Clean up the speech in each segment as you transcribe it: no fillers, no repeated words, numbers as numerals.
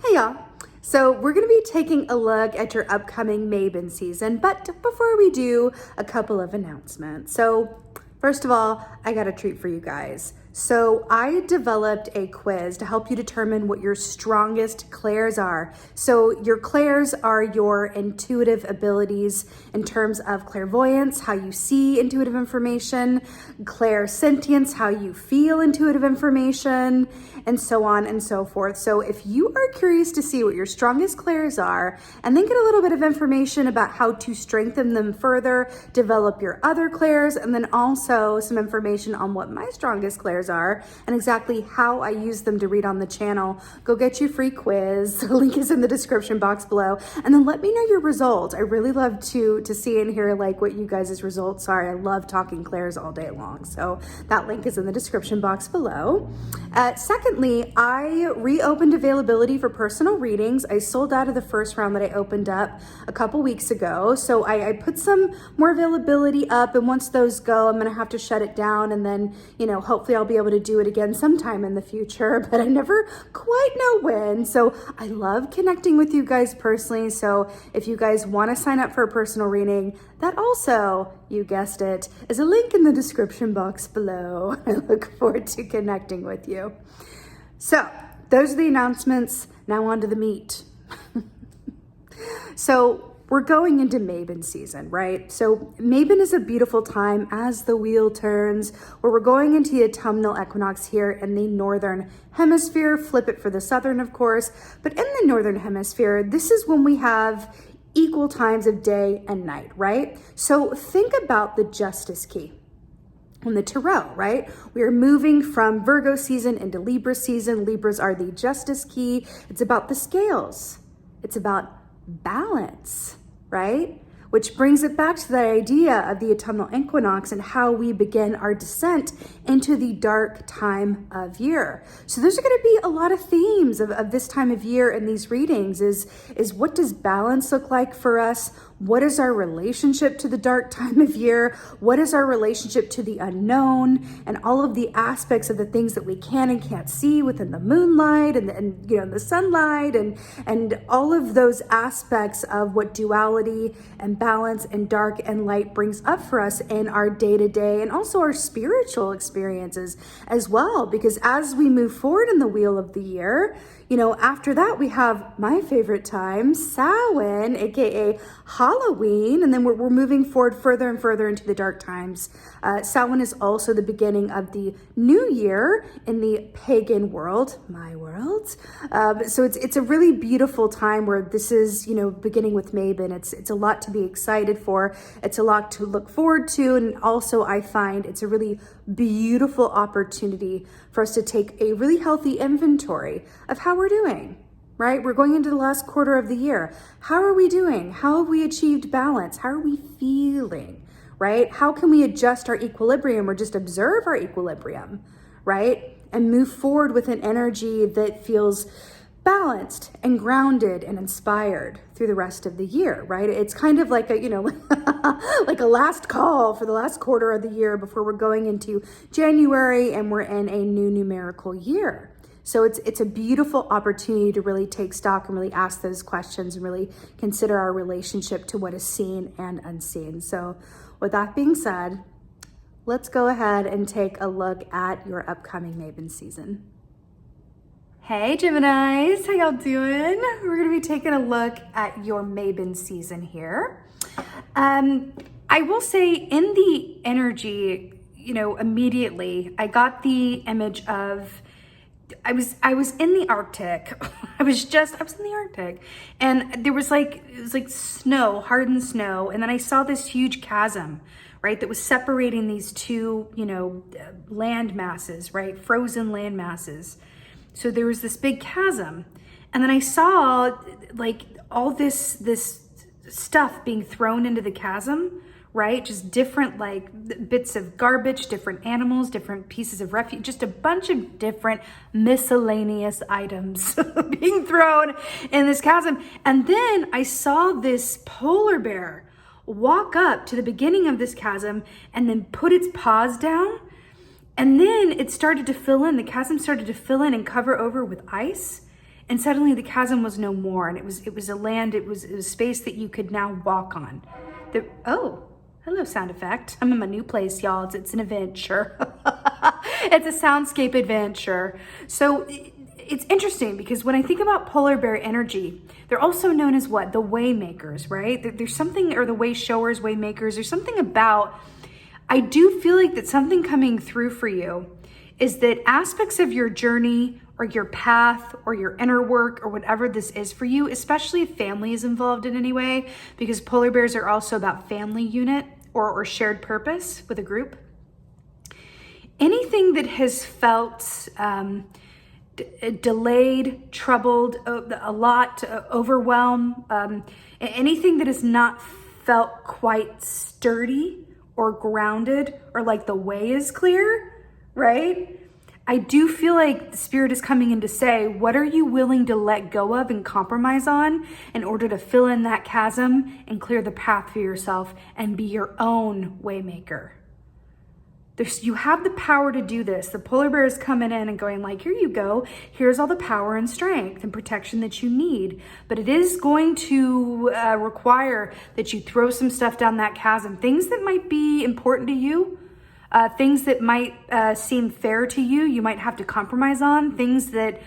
Hey y'all. So we're going to be taking a look at your upcoming Mabon season, but before we do, a couple of announcements. So first of all, I got a treat for you guys. So I developed a quiz to help you determine what your strongest clairs are. So your clairs are your intuitive abilities in terms of clairvoyance, how you see intuitive information, clairsentience, how you feel intuitive information, and so on and so forth. So if you are curious to see what your strongest clairs are, and then get a little bit of information about how to strengthen them further, develop your other clairs, and then also some information on what my strongest clairs are and exactly how I use them to read on the channel, go get your free quiz. The link is in the description box below, and then let me know your results. I really love to see and hear like what you guys' results are. I love talking clairs all day long, so that link is in the description box below. Secondly, I reopened availability for personal readings. I sold out of the first round that I opened up a couple weeks ago, so I put some more availability up, and once those go, I'm gonna have to shut it down, and then hopefully I'll be able to do it again sometime in the future, but I never quite know when. So I love connecting with you guys personally, so if you guys want to sign up for a personal reading, that also, you guessed it, is a link in the description box below. I look forward to connecting with you. So those are the announcements. Now on to the meat. So we're going into Mabon season, right? So Mabon is a beautiful time as the wheel turns, where we're going into the autumnal equinox here in the northern hemisphere. Flip it for the southern, of course. But in the northern hemisphere, this is when we have equal times of day and night, right? So think about the justice key on the tarot, right? We are moving from Virgo season into Libra season. Libras are the justice key. It's about the scales. It's about balance, right? Which brings it back to that idea of the autumnal equinox and how we begin our descent into the dark time of year. So there's going to be a lot of themes of this time of year in these readings is what does balance look like for us? What is our relationship to the dark time of year? What is our relationship to the unknown and all of the aspects of the things that we can and can't see within the moonlight and the sunlight and all of those aspects of what duality and balance and dark and light brings up for us in our day-to-day and also our spiritual experiences as well. Because as we move forward in the wheel of the year, after that, we have my favorite time, Samhain, aka Halloween, and then we're moving forward further and further into the dark times. Samhain is also the beginning of the new year in the pagan world, my world. So it's a really beautiful time where this is, beginning with Mabon. It's a lot to be excited for. It's a lot to look forward to, and also I find it's a really beautiful opportunity for us to take a really healthy inventory of how we're doing, right? We're going into the last quarter of the year. How are we doing? How have we achieved balance? How are we feeling, right? How can we adjust our equilibrium or just observe our equilibrium, right? And move forward with an energy that feels balanced and grounded and inspired through the rest of the year, right? It's kind of like a, like a last call for the last quarter of the year before we're going into January and we're in a new numerical year. So it's a beautiful opportunity to really take stock and really ask those questions and really consider our relationship to what is seen and unseen. So with that being said, let's go ahead and take a look at your upcoming Mabon season. Hey Geminis, how y'all doing? We're gonna be taking a look at your Mabon season here. I will say in the energy, immediately I got the image of, I was in the Arctic. I was in the Arctic, and it was like snow, hardened snow, and then I saw this huge chasm, right, that was separating these two, land masses, right, frozen land masses. So there was this big chasm, and then I saw like all this stuff being thrown into the chasm, right? Just different like bits of garbage, different animals, different pieces of refuse, just a bunch of different miscellaneous items being thrown in this chasm. And then I saw this polar bear walk up to the beginning of this chasm and then put its paws down. And then it started to fill in, the chasm started to fill in and cover over with ice. And suddenly the chasm was no more, and it was a land, it was a space that you could now walk on. Oh, hello sound effect. I'm in my new place, y'all. It's an adventure. It's a soundscape adventure. So it's interesting because when I think about polar bear energy, they're also known as what? The way makers, right? There's something, or the way showers, way makers, there's something about, I do feel like that something coming through for you is that aspects of your journey or your path or your inner work or whatever this is for you, especially if family is involved in any way, because polar bears are also about family unit or shared purpose with a group. Anything that has felt delayed, troubled, a lot, overwhelmed, anything that has not felt quite sturdy or grounded or like the way is clear, right? I do feel like the Spirit is coming in to say, what are you willing to let go of and compromise on in order to fill in that chasm and clear the path for yourself and be your own waymaker? You have the power to do this. The polar bear is coming in and going like, here you go. Here's all the power and strength and protection that you need. But it is going to require that you throw some stuff down that chasm. Things that might be important to you. Things that might seem fair to you, you might have to compromise on. Things that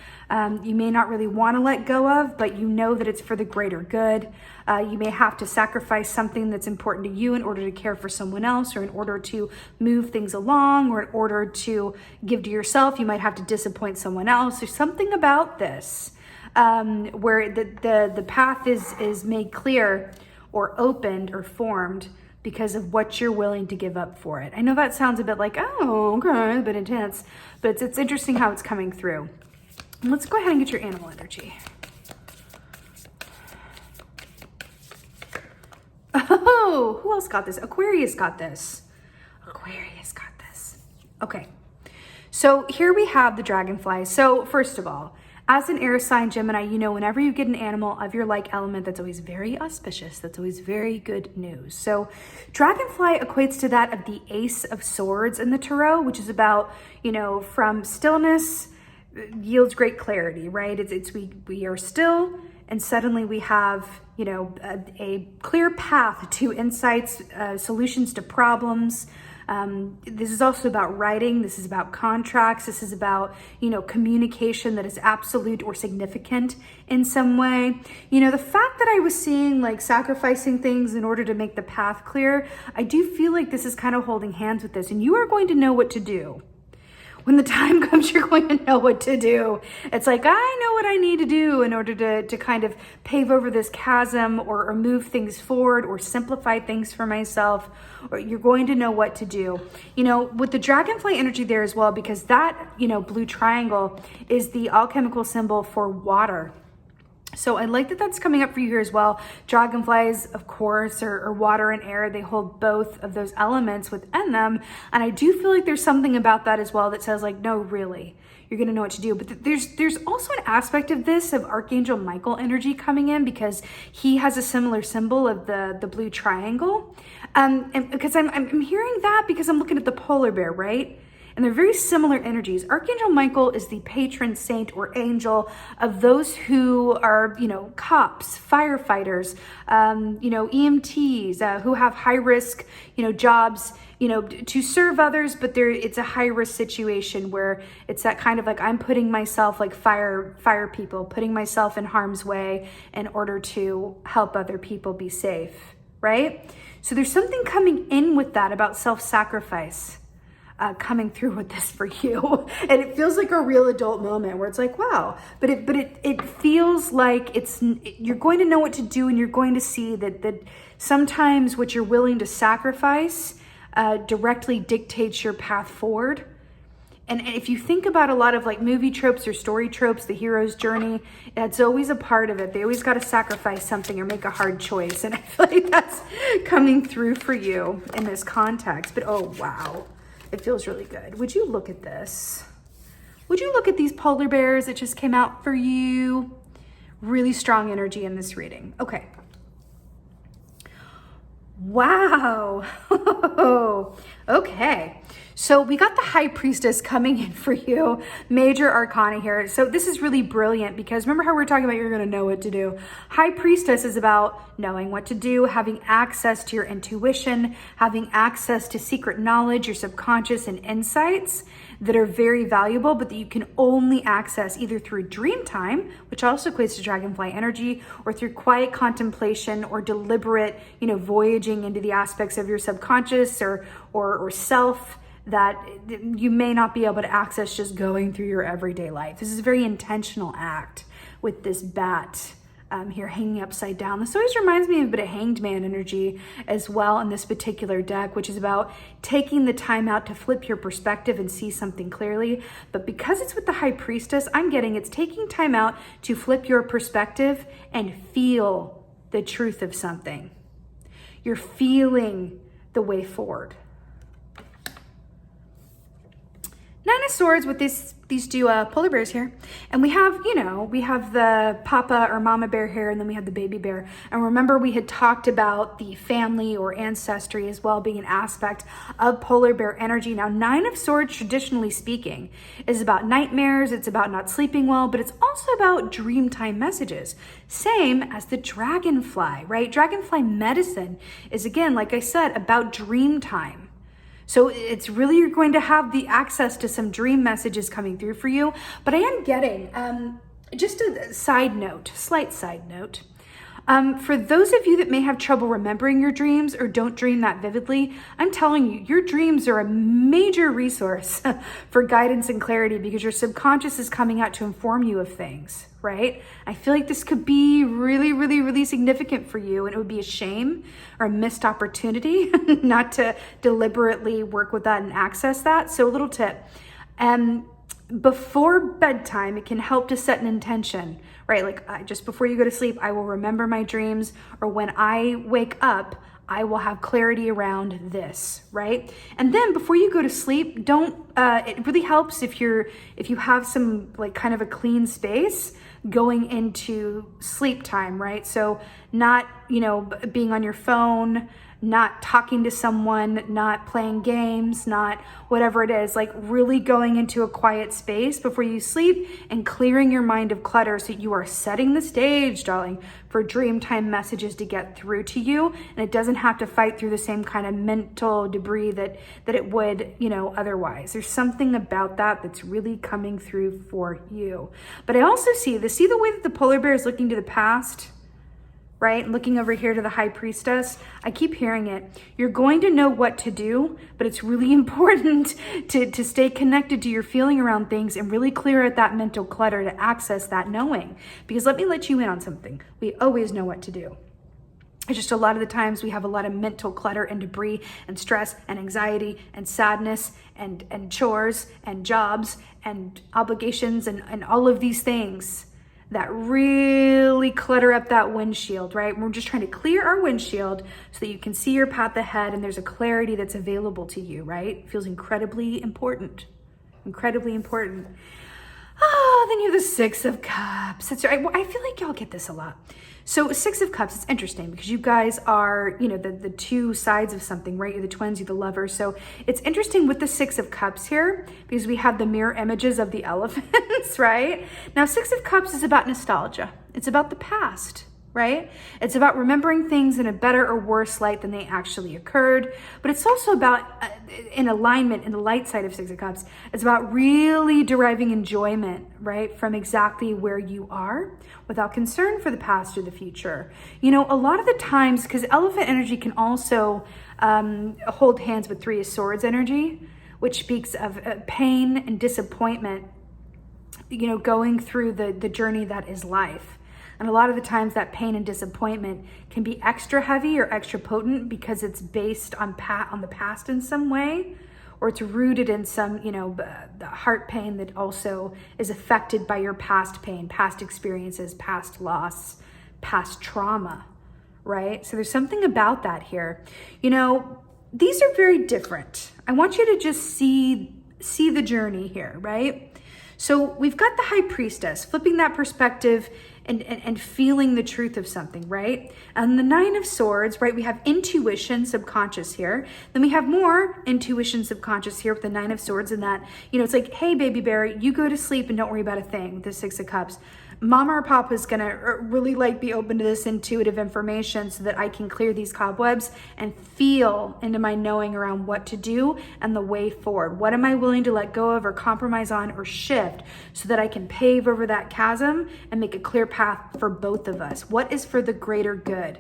you may not really want to let go of, but you know that it's for the greater good. You may have to sacrifice something that's important to you in order to care for someone else, or in order to move things along, or in order to give to yourself. You might have to disappoint someone else. There's something about this where the path is made clear or opened or formed because of what you're willing to give up for it. I know that sounds a bit like, oh, okay, a bit intense, but it's interesting how it's coming through. Let's go ahead and get your animal energy. Oh, who else got this? Aquarius got this. Aquarius got this. Okay, so here we have the dragonfly. So first of all, as an air sign, Gemini, you know, whenever you get an animal of your like element, that's always very auspicious. That's always very good news. So dragonfly equates to that of the Ace of Swords in the Tarot, which is about, you know, from stillness yields great clarity, right? We are still, and suddenly we have, you know, a clear path to insights, solutions to problems. This is also about writing. This is about contracts. This is about, you know, communication that is absolute or significant in some way. You know, the fact that I was seeing like sacrificing things in order to make the path clear, I do feel like this is kind of holding hands with this, and you are going to know what to do. When the time comes, you're going to know what to do. It's like, I know what I need to do in order to kind of pave over this chasm, or move things forward, or simplify things for myself, or you're going to know what to do. You know, with the dragonfly energy there as well, because that, you know, blue triangle is the alchemical symbol for water. So I like that that's coming up for you here as well. Dragonflies, of course, are water and air. They hold both of those elements within them. And I do feel like there's something about that as well that says like, no, really, you're going to know what to do. But there's also an aspect of this of Archangel Michael energy coming in, because he has a similar symbol of the blue triangle. And because I'm hearing that because I'm looking at the polar bear, right? And they're very similar energies. Archangel Michael is the patron saint or angel of those who are, you know, cops, firefighters, you know, EMTs, who have high risk, you know, jobs, you know, to serve others, but it's a high risk situation where it's that kind of like, I'm putting myself like fire people, putting myself in harm's way in order to help other people be safe, right? So there's something coming in with that about self-sacrifice. Coming through with this for you, and it feels like a real adult moment where it's like, wow, but it feels like you're going to know what to do, and you're going to see that sometimes what you're willing to sacrifice directly dictates your path forward. And if you think about a lot of like movie tropes or story tropes, the hero's journey, that's always a part of it. They always got to sacrifice something or make a hard choice, and I feel like that's coming through for you in this context. But oh wow, it feels really good. Would you look at this? Would you look at these polar bears that just came out for you? Really strong energy in this reading. Okay. Wow. Okay, so we got the High Priestess coming in for you, major arcana here. So this is really brilliant because remember how we were talking about you're going to know what to do. High Priestess is about knowing what to do, having access to your intuition, having access to secret knowledge, your subconscious and insights that are very valuable, but that you can only access either through dream time, which also equates to dragonfly energy, or through quiet contemplation or deliberate, voyaging into the aspects of your subconscious or self that you may not be able to access just going through your everyday life. This is a very intentional act with this bat here hanging upside down. This always reminds me of a bit of Hanged Man energy as well in this particular deck, which is about taking the time out to flip your perspective and see something clearly. But because it's with the High Priestess, I'm getting it's taking time out to flip your perspective and feel the truth of something. You're feeling the way forward. Nine of Swords with these two polar bears here. And we have, we have the papa or mama bear here, and then we have the baby bear. And remember, we had talked about the family or ancestry as well being an aspect of polar bear energy. Now, Nine of Swords, traditionally speaking, is about nightmares. It's about not sleeping well, but it's also about dreamtime messages. Same as the dragonfly, right? Dragonfly medicine is, again, like I said, about dreamtime. So it's really, you're going to have the access to some dream messages coming through for you. But I am getting, just a slight side note. For those of you that may have trouble remembering your dreams or don't dream that vividly, I'm telling you, your dreams are a major resource for guidance and clarity because your subconscious is coming out to inform you of things, right? I feel like this could be really, really, really significant for you, and it would be a shame or a missed opportunity not to deliberately work with that and access that. So a little tip. Before bedtime, it can help to set an intention, right? Like just before you go to sleep, I will remember my dreams, or when I wake up, I will have clarity around this, right? And then before you go to sleep, it really helps if you have some like kind of a clean space going into sleep time, right? So not, being on your phone, not talking to someone, not playing games, not whatever it is, like really going into a quiet space before you sleep and clearing your mind of clutter so you are setting the stage, darling, for dreamtime messages to get through to you. And it doesn't have to fight through the same kind of mental debris that it would, otherwise. There's something about that that's really coming through for you. But I also see the way that the polar bear is looking to the past, right? Looking over here to the High Priestess, I keep hearing it. You're going to know what to do, but it's really important to stay connected to your feeling around things and really clear out that mental clutter to access that knowing. Because let me let you in on something. We always know what to do. It's just a lot of the times we have a lot of mental clutter and debris and stress and anxiety and sadness and chores and jobs and obligations and all of these things that really clutter up that windshield, right? We're just trying to clear our windshield so that you can see your path ahead and there's a clarity that's available to you, right? It feels incredibly important, incredibly important. Oh, then you have the Six of Cups. That's right. I feel like y'all get this a lot. So Six of Cups, it's interesting because you guys are, the two sides of something, right? You're the twins, you're the lovers. So it's interesting with the Six of Cups here because we have the mirror images of the elephants, right? Now, Six of Cups is about nostalgia. It's about the past, right? It's about remembering things in a better or worse light than they actually occurred. But it's also about, in alignment in the light side of Six of Cups, it's about really deriving enjoyment, right, from exactly where you are without concern for the past or the future. A lot of the times, because elephant energy can also hold hands with Three of Swords energy, which speaks of pain and disappointment, going through the journey that is life. And a lot of the times that pain and disappointment can be extra heavy or extra potent because it's based on the past in some way, or it's rooted in some, the heart pain that also is affected by your past pain, past experiences, past loss, past trauma, right? So there's something about that here. These are very different. I want you to just see the journey here, right? So we've got the High Priestess, flipping that perspective and feeling the truth of something, right? And the Nine of Swords, right? We have intuition, subconscious here. Then we have more intuition, subconscious here with the Nine of Swords, and that, you know, it's like, hey, baby bear, you go to sleep and don't worry about a thing. The Six of Cups. Mama or Papa is gonna really like be open to this intuitive information so that I can clear these cobwebs and feel into my knowing around what to do and the way forward. What am I willing to let go of or compromise on or shift so that I can pave over that chasm and make a clear path for both of us? What is for the greater good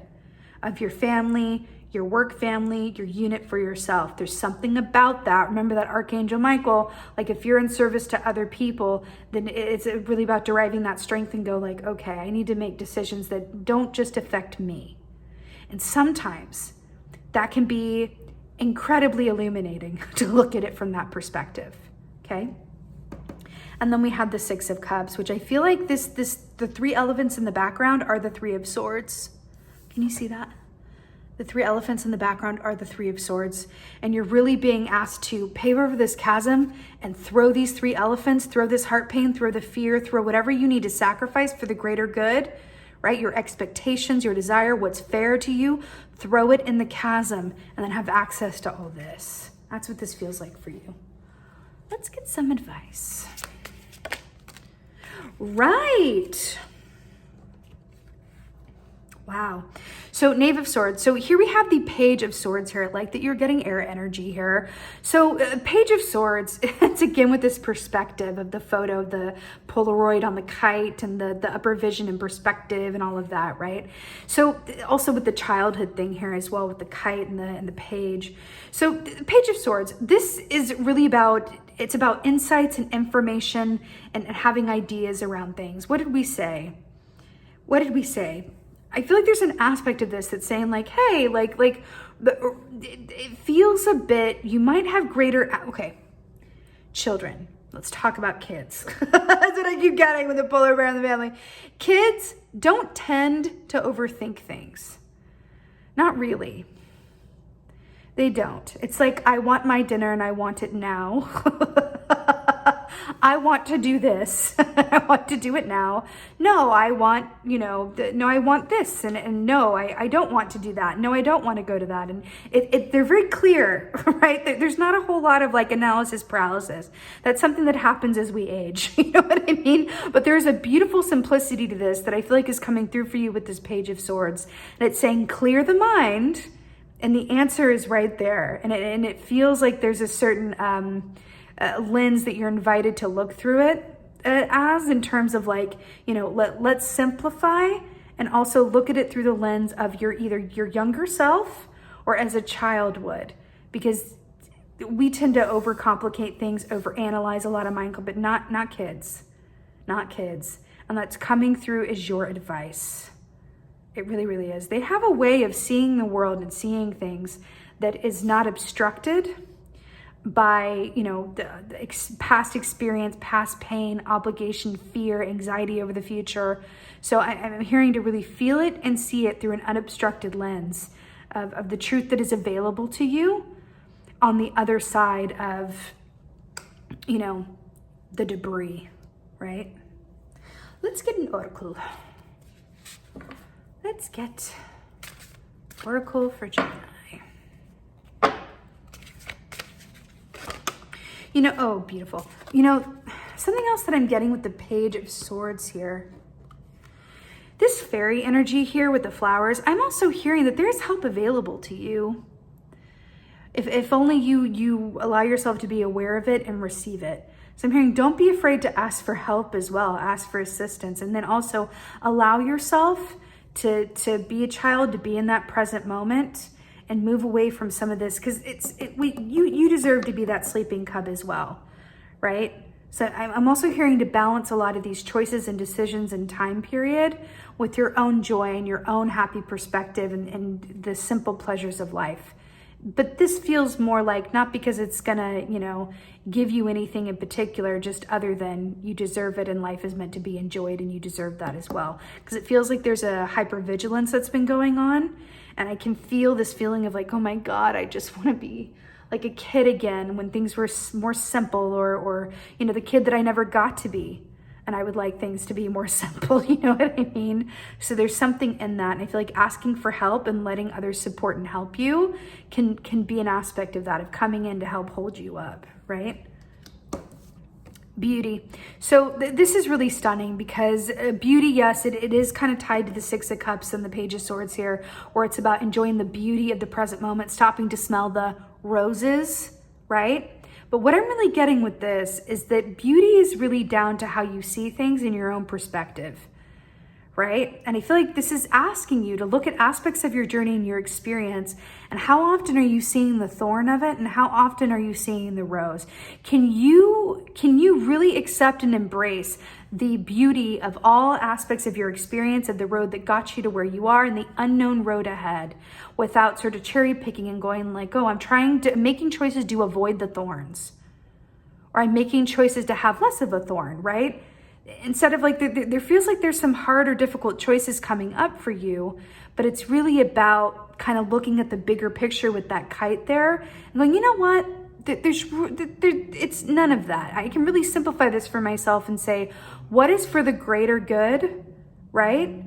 of your family, your work family, your unit, for yourself? There's something about that. Remember that Archangel Michael, like if you're in service to other people, then it's really about deriving that strength and go like, okay, I need to make decisions that don't just affect me. And sometimes that can be incredibly illuminating to look at it from that perspective, okay? And then we have the Six of Cups, which I feel like the three elephants in the background are the Three of Swords. Can you see that? The three elephants in the background are the Three of Swords. And you're really being asked to pave over this chasm and throw these three elephants, throw this heart pain, throw the fear, throw whatever you need to sacrifice for the greater good, right? Your expectations, your desire, what's fair to you, throw it in the chasm and then have access to all this. That's what this feels like for you. Let's get some advice. Right. Wow. So Knave of Swords. So here we have the Page of Swords here. I like that you're getting air energy here. So Page of Swords, it's again with this perspective of the photo, the Polaroid on the kite and the upper vision and perspective and all of that, right? So also with the childhood thing here as well with the kite and the page. So the Page of Swords, this is really about, it's about insights and information and having ideas around things. What did we say? What did we say? I feel like there's an aspect of this that's saying like, hey, it feels a bit, you might have greater, okay, children. Let's talk about kids. That's what I keep getting with the polar bear in the family. Kids don't tend to overthink things. Not really. They don't. It's like, I want my dinner and I want it now. I want to do this. I want to do it now. No, I want, no, I want this. And no, I don't want to do that. No, I don't want to go to that. And they're very clear, right? There's not a whole lot of like analysis paralysis. That's something that happens as we age. You know what I mean? But there's a beautiful simplicity to this that I feel like is coming through for you with this Page of Swords. And it's saying, clear the mind. And the answer is right there. And it feels like there's a certain lens that you're invited to look through it as, in terms of like, let's simplify and also look at it through the lens of either your younger self or as a child would, because we tend to overcomplicate things, overanalyze a lot of mind, but not kids. And that's coming through as your advice. It really, really is. They have a way of seeing the world and seeing things that is not obstructed by, the past experience, past pain, obligation, fear, anxiety over the future. So I'm hearing to really feel it and see it through an unobstructed lens of the truth that is available to you on the other side of, the debris, right? Let's get an oracle. Let's get oracle for Gemini. Oh, beautiful. Something else that I'm getting with the Page of Swords here. This fairy energy here with the flowers, I'm also hearing that there's help available to you. If only you allow yourself to be aware of it and receive it. So I'm hearing, don't be afraid to ask for help as well. Ask for assistance. And then also allow yourself to be a child, to be in that present moment and move away from some of this, because you deserve to be that sleeping cub as well, right? So I'm also hearing to balance a lot of these choices and decisions and time period with your own joy and your own happy perspective and the simple pleasures of life. But this feels more like, not because it's gonna, give you anything in particular, just other than you deserve it and life is meant to be enjoyed and you deserve that as well. Because it feels like there's a hypervigilance that's been going on. And I can feel this feeling of like, oh my God, I just want to be like a kid again when things were more simple, or the kid that I never got to be. and I would like things to be more simple, you know what I mean? So there's something in that, and I feel like asking for help and letting others support and help you can be an aspect of that, of coming in to help hold you up, right? Beauty. So this is really stunning because beauty, yes, it is kind of tied to the Six of Cups and the Page of Swords here, where it's about enjoying the beauty of the present moment, stopping to smell the roses, right? But what I'm really getting with this is that beauty is really down to how you see things in your own perspective, right? And I feel like this is asking you to look at aspects of your journey and your experience, and how often are you seeing the thorn of it, and how often are you seeing the rose? Can you really accept and embrace the beauty of all aspects of your experience, of the road that got you to where you are and the unknown road ahead, without sort of cherry picking and going like, oh, making choices to avoid the thorns, or I'm making choices to have less of a thorn, right? Instead of like, there feels like there's some hard or difficult choices coming up for you, but it's really about kind of looking at the bigger picture with that kite there and going, you know what? It's none of that. I can really simplify this for myself and say, what is for the greater good, right?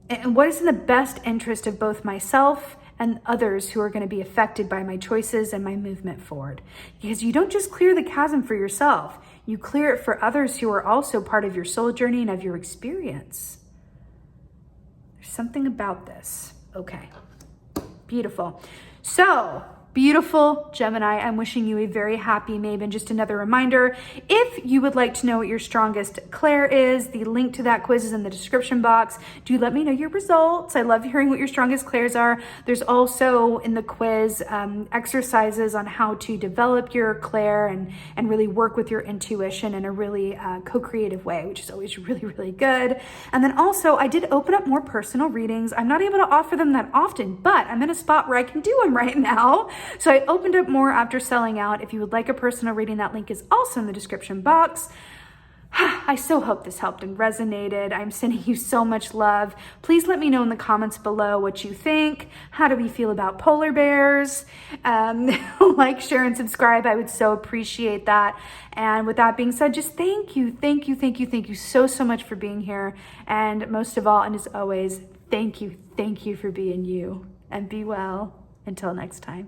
And what is in the best interest of both myself and others who are going to be affected by my choices and my movement forward? Because you don't just clear the chasm for yourself, you clear it for others who are also part of your soul journey and of your experience. There's something about this. Okay, beautiful. So, beautiful Gemini, I'm wishing you a very happy Mabon. Just another reminder, if you would like to know what your strongest Claire is, the link to that quiz is in the description box. Do let me know your results. I love hearing what your strongest Claires are. There's also in the quiz exercises on how to develop your Claire and really work with your intuition in a really co-creative way, which is always really, really good. And then also, I did open up more personal readings. I'm not able to offer them that often, but I'm in a spot where I can do them right now. So I opened up more after selling out. If you would like a personal reading, that link is also in the description box. I so hope this helped and resonated. I'm sending you so much love. Please let me know in the comments below what you think. How do we feel about polar bears? Like, share, and subscribe. I would so appreciate that. And with that being said, just thank you so much for being here. And most of all, and as always, thank you for being you. And be well. Until next time.